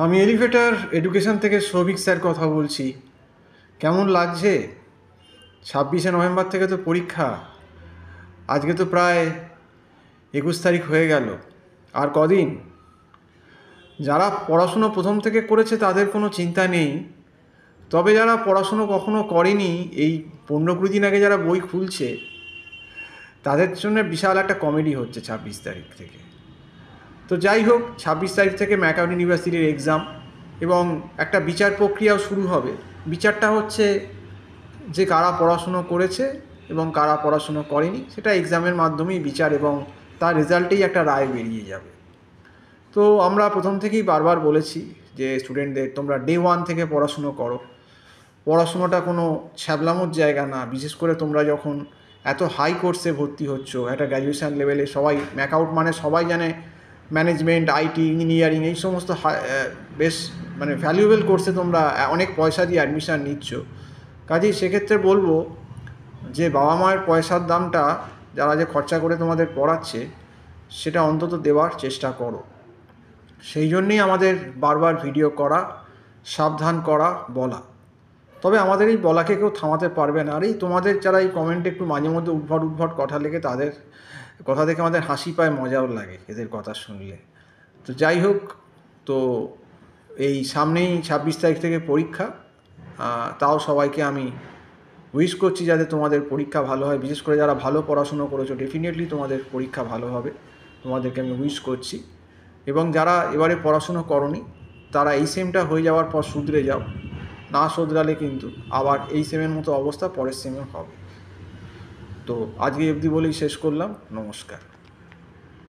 আমি elevator education থেকে Souvik sir কথা বলছি। কেমন লাগছে? 26শে নভেম্বর থেকে তো পরীক্ষা। আজকে তো প্রায় 21 তারিখ হয়ে গেল। আর কদিন। যারা পড়াশুনো প্রথম থেকে করেছে তাদের কোনো চিন্তা নেই, তবে যারা পড়াশুনো কখনো করেনি, এই 15-20 দিন আগে যারা বই খুলছে তাদের জন্য বিশাল একটা কমেডি হচ্ছে 26 তারিখ থেকে। তো যাই হোক, 26 তারিখ থেকে ম্যাকআউট ইউনিভার্সিটির এক্সাম এবং একটা বিচার প্রক্রিয়াও শুরু হবে। বিচারটা হচ্ছে যে কারা পড়াশুনো করেছে এবং কারা পড়াশুনো করেনি সেটা এক্সামের মাধ্যমেই বিচার, এবং তার রেজাল্টেই একটা রায় বেরিয়ে যাবে। তো আমরা প্রথম থেকেই বারবার বলেছি যে স্টুডেন্টদের তোমরা ডে 1 থেকে পড়াশুনো করো। পড়াশুনোটা কোনো ছ্যাবলামোর জায়গা না, বিশেষ করে তোমরা যখন এত হাই কোর্সে ভর্তি হচ্ছ, একটা গ্র্যাজুয়েশান লেভেলে। সবাই ম্যাকআউট মানে সবাই জানে ম্যানেজমেন্ট, আইটি, ইঞ্জিনিয়ারিং, এই সমস্ত বেশ মানে ভ্যালুয়েবল কোর্সে তোমরা অনেক পয়সা দিয়ে অ্যাডমিশান নিচ্ছ। কাজেই সেক্ষেত্রে বলবো যে বাবা মায়ের পয়সার দামটা যারা যে খরচা করে তোমাদের পড়াচ্ছে সেটা অন্তত দেওয়ার চেষ্টা করো। সেই জন্যেই আমাদের বারবার ভিডিও করা, সাবধান করা, বলা। তবে আমাদের এই বলাকে কেউ থামাতে পারবে না। আর এই তোমাদের যারা এই কমেন্টে একটু মাঝে মধ্যে উদ্ভট কথা লেগে, তাদের কথা দেখে আমাদের হাসি পায়, মজাও লাগে এদের কথা শুনলে। তো যাই হোক, তো এই সামনেই 26 তারিখ থেকে পরীক্ষা। তাও সবাইকে আমি উইশ করছি যাতে তোমাদের পরীক্ষা ভালো হয়। বিশেষ করে যারা ভালো পড়াশুনো করেছো, ডেফিনেটলি তোমাদের পরীক্ষা ভালো হবে, তোমাদেরকে আমি উইশ করছি। এবং যারা এবারে পড়াশুনো করনি তারা এই সেমটা হয়ে যাওয়ার পর শুধরে যাও। না শুধরালে কিন্তু আবার এই সেমের মতো অবস্থা পরের সেমেও হবে। তো আজকে অবধি বলেই শেষ করলাম। নমস্কার।